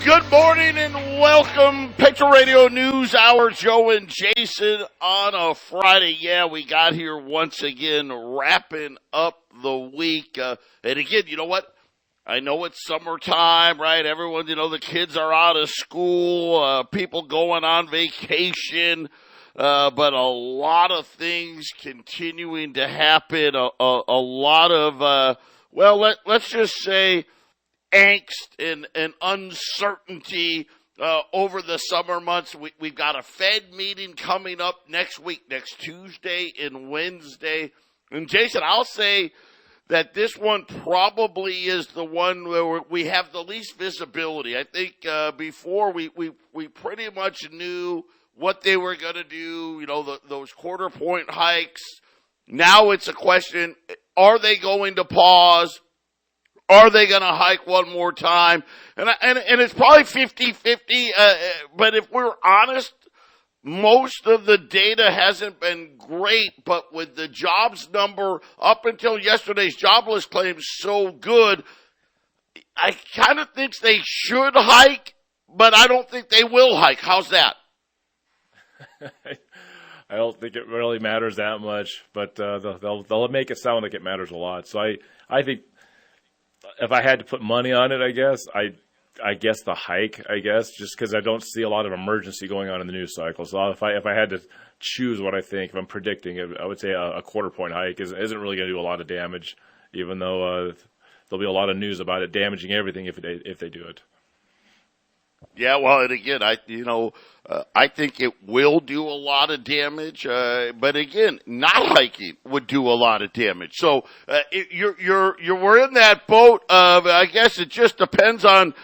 Good morning and welcome. Patriot Radio News Hour, Joe and Jason on a Friday. Yeah, we got here once again, wrapping up the week. And again, you know what? I know it's summertime, right? Everyone, the kids are out of school, people going on vacation, but a lot of things continuing to happen. A lot of, let's just say, angst and uncertainty over the summer months. We've got a Fed meeting coming up next week, next Tuesday and Wednesday. And Jason, I'll say that this one probably is the one where we have the least visibility. I think before we pretty much knew what they were going to do, those quarter point hikes. Now it's a question, are they going to pause? Are they going to hike one more time? And it's probably 50-50, but if we're honest, most of the data hasn't been great, but with the jobs number up until yesterday's jobless claims so good, I kind of think they should hike, but I don't think they will hike. How's that? I don't think it really matters that much, but they'll make it sound like it matters a lot. So I think if I had to put money on it, I guess the hike, just because I don't see a lot of emergency going on in the news cycle. So if I had to choose what I think, if I'm predicting it, I would say a quarter point hike isn't really going to do a lot of damage, even though there'll be a lot of news about it damaging everything if they do it. Yeah, well, and again, I think it will do a lot of damage, but again, not hiking would do a lot of damage. So we're in that boat of, I guess it just depends on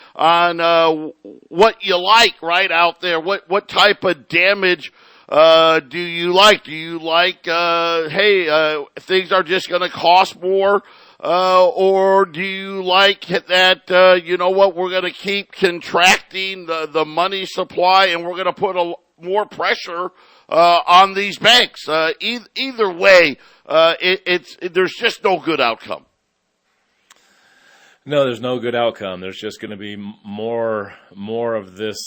what you like right out there. What type of damage do you like? Do you like things are just going to cost more? Or do you like that, we're going to keep contracting the money supply and we're going to put more pressure on these banks? Either way, there's just no good outcome. No, there's no good outcome. There's just going to be more of this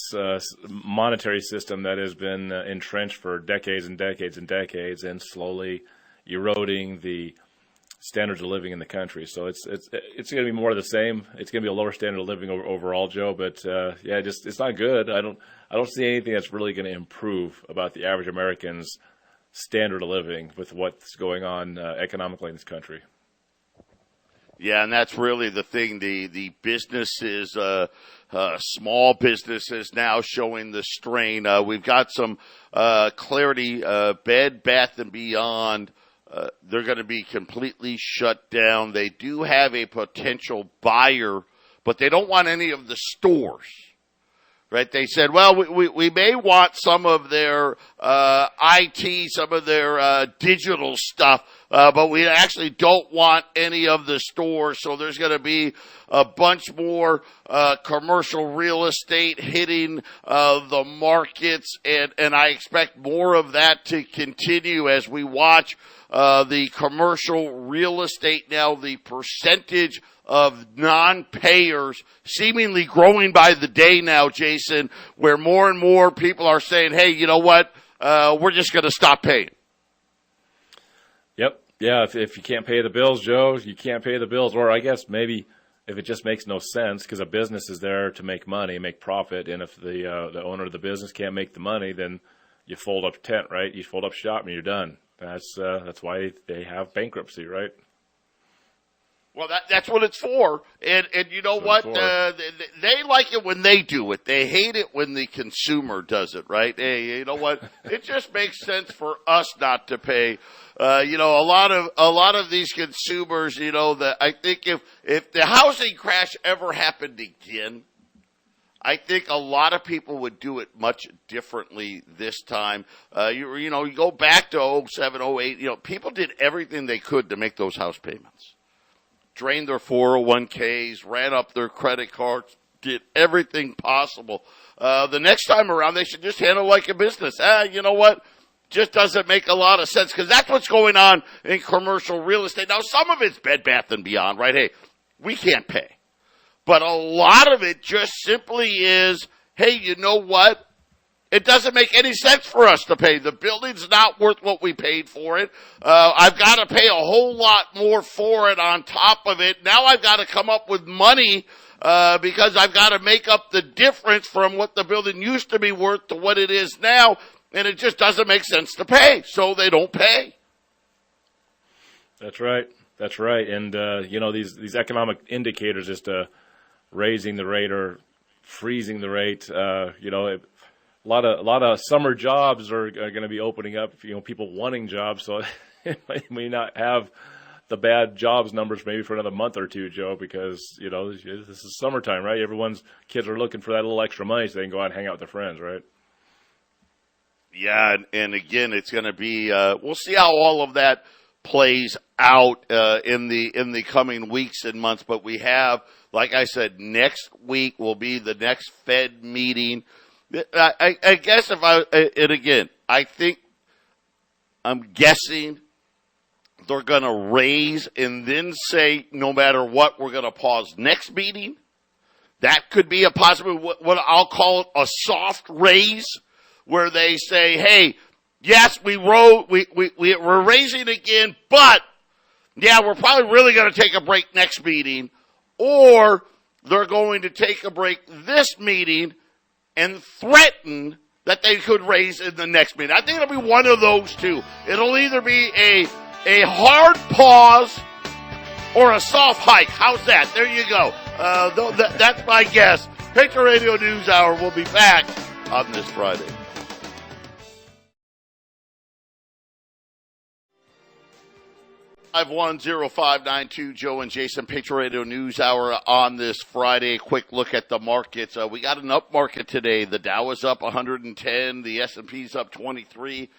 monetary system that has been entrenched for decades and decades and decades, and slowly eroding the standards of living in the country. So it's going to be more of the same. It's going to be a lower standard of living overall, Joe. But it's not good. I don't see anything that's really going to improve about the average American's standard of living with what's going on economically in this country. Yeah, and that's really the thing. The businesses, small businesses now showing the strain. We've got some clarity. Bed Bath & Beyond. They're going to be completely shut down. They do have a potential buyer, but they don't want any of the stores, right? They said, well, we may want some of their IT, some of their digital stuff, but we actually don't want any of the stores. So there's going to be a bunch more commercial real estate hitting the markets, and I expect more of that to continue as we watch the commercial real estate now, the percentage of non-payers seemingly growing by the day now, Jason, where more and more people are saying, hey, you know what, we're just going to stop paying. Yep. Yeah, if you can't pay the bills, Joe, you can't pay the bills. Or I guess maybe if it just makes no sense, because a business is there to make money, make profit, and if the owner of the business can't make the money, then you fold up tent, right? You fold up shop and you're done. That's why they have bankruptcy, right? Well, that's what it's for. And you know what? They like it when they do it. They hate it when the consumer does it, right? Hey, you know what? It just makes sense for us not to pay. A lot of these consumers, that I think if the housing crash ever happened again, I think a lot of people would do it much differently this time. You go back to 07, 08, people did everything they could to make those house payments. Drained their 401ks, ran up their credit cards, did everything possible. The next time around, they should just handle it like a business. You know what? Just doesn't make a lot of sense, because that's what's going on in commercial real estate. Now, some of it's Bed Bath & Beyond, right? Hey, we can't pay. But a lot of it just simply is, hey, you know what? It doesn't make any sense for us to pay. The building's not worth what we paid for it. I've got to pay a whole lot more for it on top of it. Now I've got to come up with money because I've got to make up the difference from what the building used to be worth to what it is now, and it just doesn't make sense to pay, so they don't pay. That's right. That's right. And, these economic indicators as to raising the rate or freezing the rate, a lot of summer jobs are going to be opening up, people wanting jobs. So it may not have the bad jobs numbers maybe for another month or two, Joe, because, this is summertime, right? Kids are looking for that little extra money so they can go out and hang out with their friends, right? Yeah, and again, it's going to be, we'll see how all of that plays out in the coming weeks and months. But we have, like I said, next week will be the next Fed meeting. I guess I'm guessing they're going to raise and then say, no matter what, we're going to pause next meeting. That could be a possibility, what I'll call it a soft raise, where they say, hey, yes, we're raising again, but yeah, we're probably really going to take a break next meeting, or they're going to take a break this meeting and threaten that they could raise in the next meeting. I think it'll be one of those two. It'll either be a hard pause or a soft hike. How's that? There you go. That's my guess. Patriot Radio News Hour will be back on this Friday. 510-592, Joe and Jason, Patriot Radio News Hour on this Friday. Quick look at the markets. We got an up market today. The Dow is up 110. The S&P's up 23.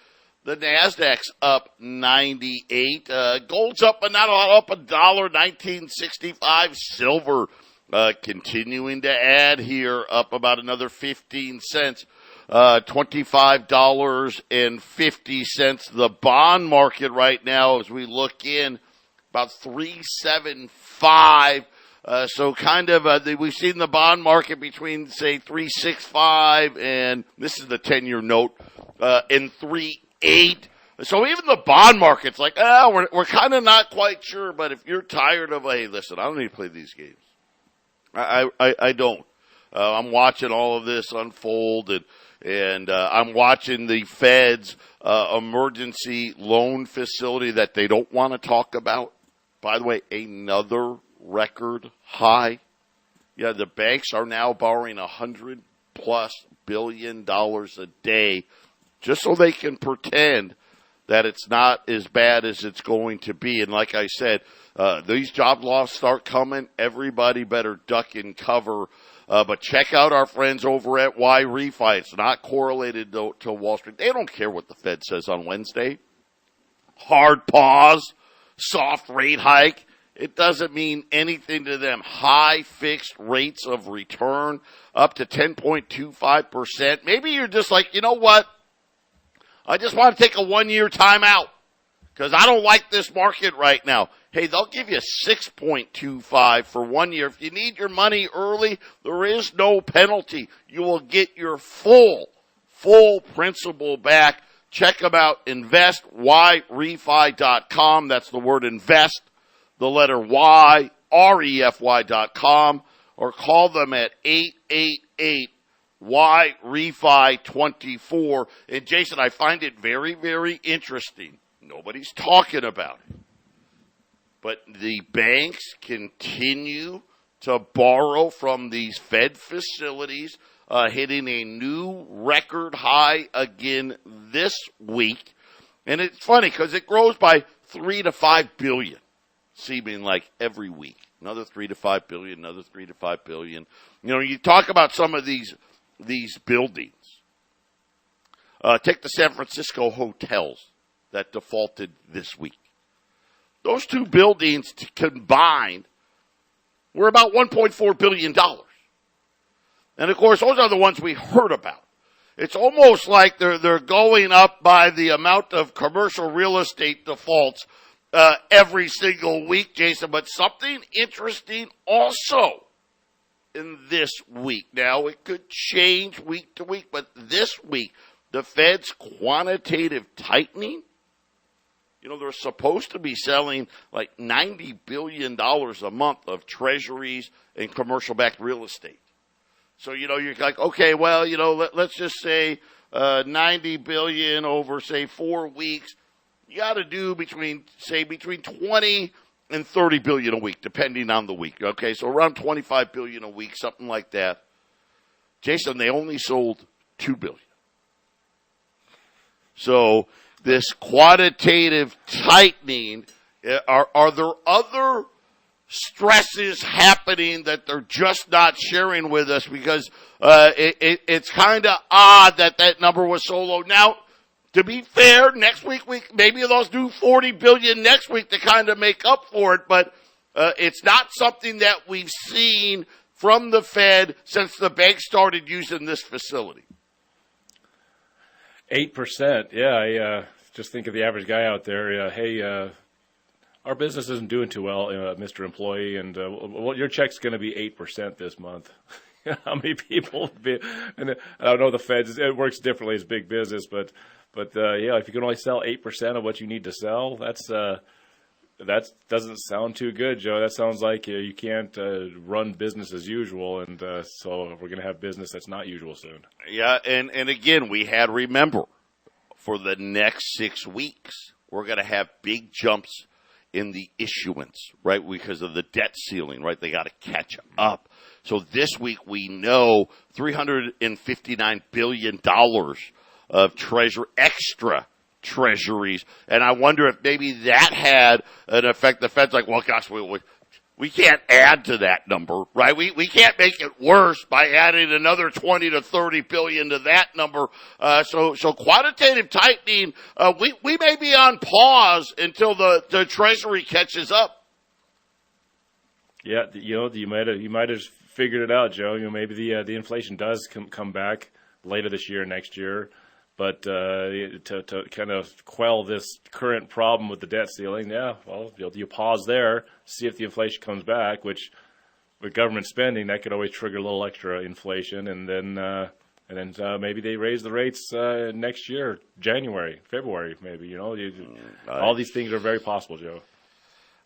The Nasdaq's up 98. Gold's up, but not a lot, up $1.1965. Silver continuing to add here, up about another 15 cents. $25.50. The bond market right now, as we look in, about 375. So kind of, we've seen the bond market between, say, 365 and this is the 10-year note, and 38. So even the bond market's like, we're kind of not quite sure. But if you're tired of, hey, listen, I don't need to play these games. I don't. I'm watching all of this unfold, and I'm watching the Fed's emergency loan facility that they don't want to talk about. By the way, another record high. Yeah, the banks are now borrowing $100+ billion a day just so they can pretend that it's not as bad as it's going to be. And like I said, these job losses start coming. Everybody better duck and cover. But check out our friends over at Y-Refi. It's not correlated to Wall Street. They don't care what the Fed says on Wednesday. Hard pause, soft rate hike. It doesn't mean anything to them. High fixed rates of return up to 10.25%. Maybe you're just like, you know what? I just want to take a 1-year timeout because I don't like this market right now. Hey, they'll give you 6.25 for 1 year. If you need your money early, there is no penalty. You will get your full principal back. Check them out, investyrefi.com. That's the word invest, the letter Y, REFY.com, or call them at 888-Y-REFI-24. And Jason, I find it very, very interesting. Nobody's talking about it. But the banks continue to borrow from these Fed facilities, hitting a new record high again this week. And it's funny because it grows by 3 to 5 billion, seeming like every week. Another 3 to 5 billion, another 3 to 5 billion. You know, you talk about some of these buildings. Take the San Francisco hotels that defaulted this week. Those two buildings combined were about $1.4 billion. And, of course, those are the ones we heard about. It's almost like they're going up by the amount of commercial real estate defaults every single week, Jason. But something interesting also in this week. Now, it could change week to week, but this week, the Fed's quantitative tightening, they're supposed to be selling like $90 billion a month of treasuries and commercial-backed real estate. So, you're like, okay, well, let's just say $90 billion over, say, 4 weeks. You got to do between 20 and $30 billion a week, depending on the week. Okay, so around $25 billion a week, something like that. Jason, they only sold $2 billion. So this quantitative tightening, are there other stresses happening that they're just not sharing with us? Because it's kind of odd that number was so low. Now, to be fair, next week maybe they'll do $40 billion next week to kind of make up for it, but it's not something that we've seen from the Fed since the bank started using this facility. 8%. Yeah, I just think of the average guy out there. Hey, our business isn't doing too well, Mr. Employee, and your check's going to be 8% this month. How many people? And I don't know the Feds. It works differently as big business, but if you can only sell 8% of what you need to sell, that doesn't sound too good, Joe. That sounds like you can't run business as usual, and so we're going to have business that's not usual soon. Yeah, and again, remember, for the next 6 weeks, we're going to have big jumps in the issuance, right, because of the debt ceiling, right? They got to catch up. So this week we know $359 billion of extra treasuries, and I wonder if maybe that had an effect. The Fed's like, well, gosh, we can't add to that number, right? We can't make it worse by adding another 20 to 30 billion to that number. So quantitative tightening, we may be on pause until the Treasury catches up. Yeah, you might have figured it out, Joe. Maybe the inflation does come back later this year, next year. But to kind of quell this current problem with the debt ceiling, you pause there, see if the inflation comes back, which with government spending, that could always trigger a little extra inflation. And then maybe they raise the rates next year, January, February, maybe. All these things are very possible, Joe.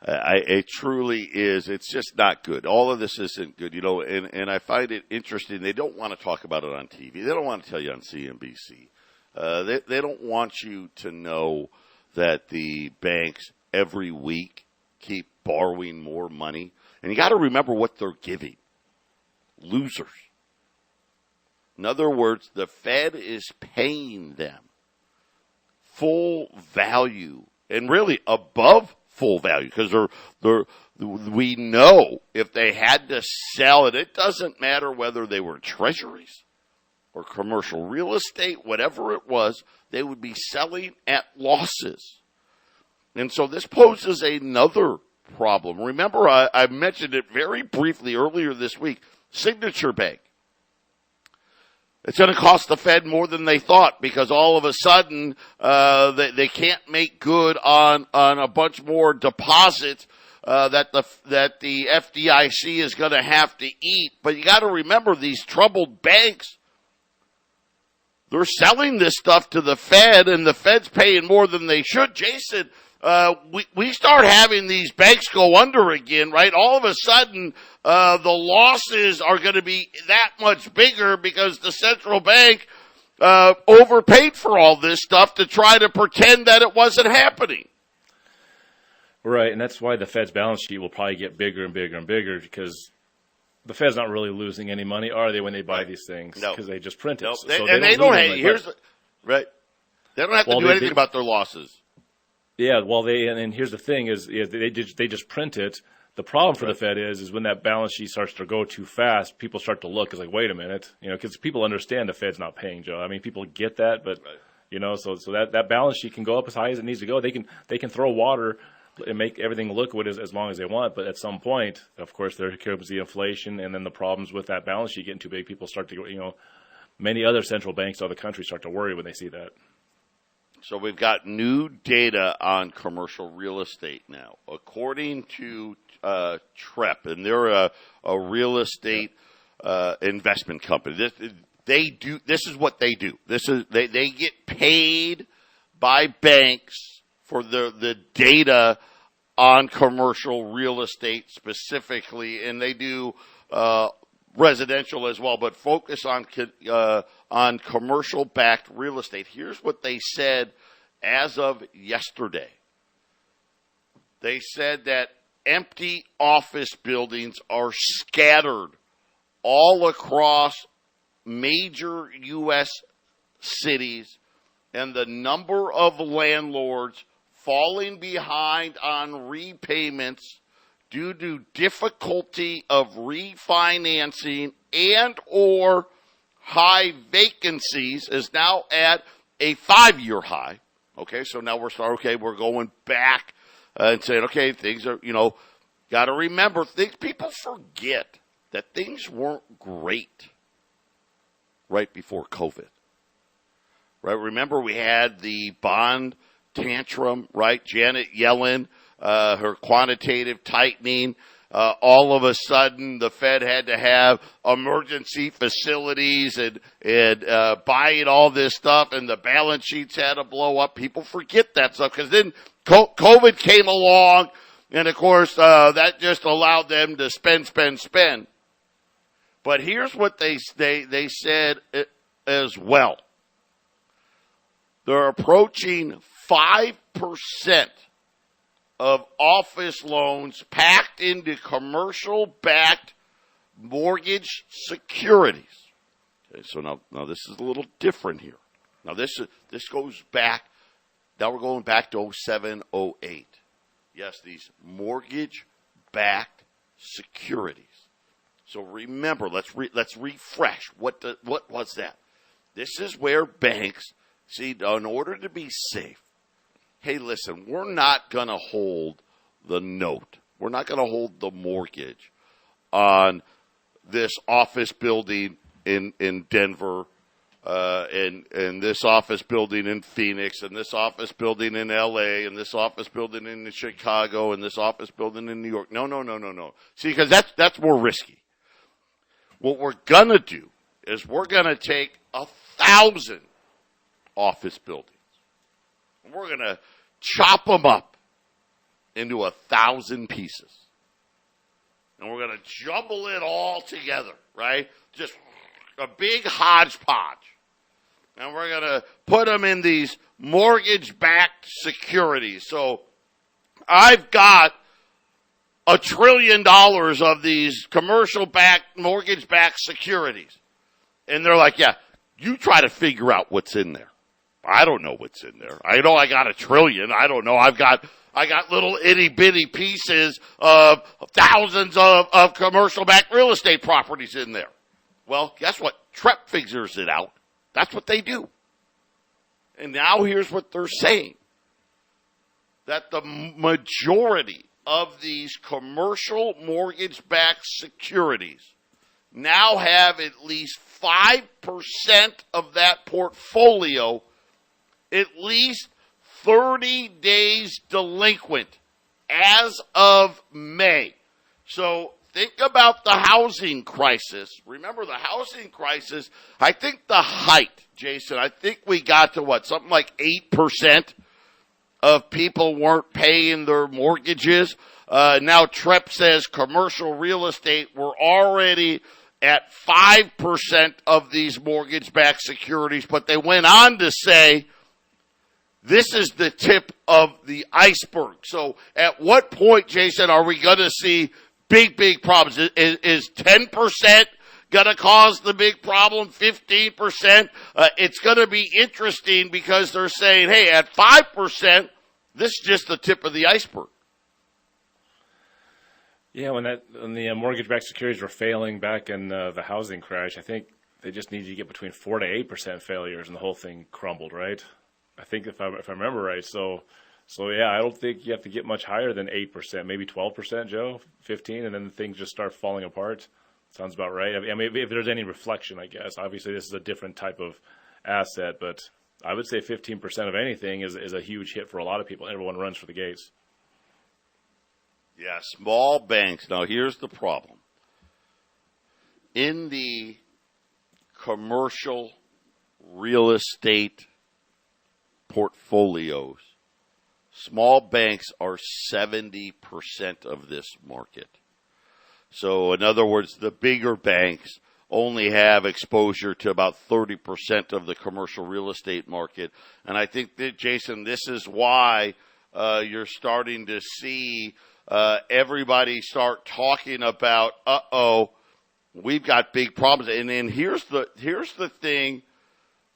It truly is. It's just not good. All of this isn't good, and I find it interesting. They don't want to talk about it on TV. They don't want to tell you on CNBC. They don't want you to know that the banks every week keep borrowing more money. And you got to remember what they're giving. Losers. In other words, the Fed is paying them full value and really above full value because we know if they had to sell it, it doesn't matter whether they were treasuries or commercial real estate, whatever it was, they would be selling at losses. And so this poses another problem. Remember, I mentioned it very briefly earlier this week, Signature Bank. It's going to cost the Fed more than they thought because all of a sudden they can't make good on a bunch more deposits that the FDIC is going to have to eat. But you got to remember these troubled banks, they're selling this stuff to the Fed, and the Fed's paying more than they should. Jason, we start having these banks go under again, right? All of a sudden, the losses are going to be that much bigger because the central bank overpaid for all this stuff to try to pretend that it wasn't happening. Right, and that's why the Fed's balance sheet will probably get bigger and bigger and bigger because the Fed's not really losing any money, are they, when they buy these things? No. Because they just print it. No. So they don't have to do anything about their losses. Yeah, well, and here's the thing is they just print it. The problem for the Fed is when that balance sheet starts to go too fast, people start to look. It's like, wait a minute, because people understand the Fed's not paying, Joe. I mean, people get that, but so that balance sheet can go up as high as it needs to go. They can throw water and make everything liquid as long as they want, but at some point, of course, there comes the inflation, and then the problems with that balance sheet getting too big. People start to go, many other central banks of the country start to worry when they see that. So we've got new data on commercial real estate now. According to TREP, and they're a real estate investment company. This is what they do. They get paid by banks for the data on commercial real estate specifically, and they do residential as well, but focus on commercial-backed real estate. Here's what they said as of yesterday. They said that empty office buildings are scattered all across major U.S. cities, and the number of landlords falling behind on repayments due to difficulty of refinancing and or high vacancies is now at a 5-year high. Okay, so now we're going back and saying, okay, things are, got to remember things. People forget that things weren't great right before COVID. Right? Remember we had the bond tantrum, right? Janet Yellen, her quantitative tightening. All of a sudden, the Fed had to have emergency facilities and buying all this stuff, and the balance sheets had to blow up. People forget that stuff because then COVID came along, and of course, that just allowed them to spend. But here's what they said as well. They're approaching 5% of office loans packed into commercial-backed mortgage securities. Okay, so now this is a little different here. Now this goes back. Now we're going back to 07, 08. Yes, these mortgage-backed securities. So remember, let's refresh. What was that? This is where banks see, in order to be safe. Hey, listen, we're not going to hold the note. We're not going to hold the mortgage on this office building in Denver, and this office building in Phoenix, and this office building in L.A., and this office building in Chicago, and this office building in New York. No. See, because that's more risky. What we're going to do is we're going to take 1,000 office buildings. We're going to chop them up into 1,000 pieces. And we're going to jumble it all together, right? Just a big hodgepodge. And we're going to put them in these mortgage-backed securities. So I've got $1 trillion of these commercial-backed, mortgage-backed securities. And they're like, yeah, you try to figure out what's in there. I don't know what's in there. I know I got $1 trillion. I don't know. I got little itty bitty pieces of thousands of commercial-backed real estate properties in there. Well, guess what? Trepp figures it out. That's what they do. And now here's what they're saying. That the majority of these commercial mortgage-backed securities now have at least 5% of that portfolio at least 30 days delinquent as of May. So think about the housing crisis. Remember the housing crisis, I think the height, Jason, I think we got to something like 8% of people weren't paying their mortgages. Now Trepp says commercial real estate, we're already at 5% of these mortgage-backed securities, but they went on to say this is the tip of the iceberg. So at what point, Jason, are we going to see big problems? Is 10% going to cause the big problem? 15%? It's going to be interesting because they're saying, hey, at 5%, this is just the tip of the iceberg. Yeah, when the mortgage-backed securities were failing back in the housing crash, I think they just needed to get between 4 to 8% failures, and the whole thing crumbled, right? I think if I remember right. So yeah, I don't think you have to get much higher than 8%, maybe 12%, Joe, 15, and then things just start falling apart. Sounds about right. I mean, if there's any reflection, I guess. Obviously, this is a different type of asset, but I would say 15% of anything is a huge hit for a lot of people. Everyone runs for the gates. Yeah, small banks. Now, here's the problem. in the commercial real estate portfolios, small banks are 70% of this market. So in other words, the bigger banks only have exposure to about 30% of the commercial real estate market. And I think that, Jason, this is why you're starting to see everybody start talking about, we've got big problems. And then here's the thing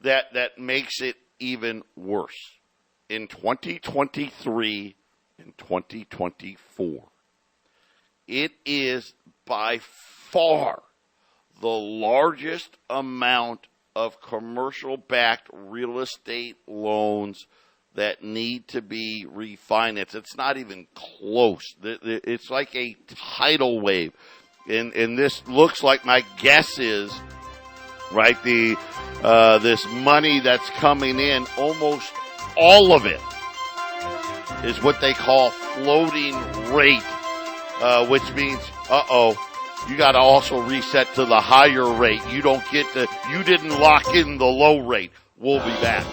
that makes it even worse. In 2023 and 2024, it is by far the largest amount of commercial-backed real estate loans that need to be refinanced. It's not even close. It's like a tidal wave. And this looks like, my guess is, right, this money that's coming in, almost all of it is what they call floating rate, which means, you got to also reset to the higher rate. You didn't lock in the low rate. We'll be back.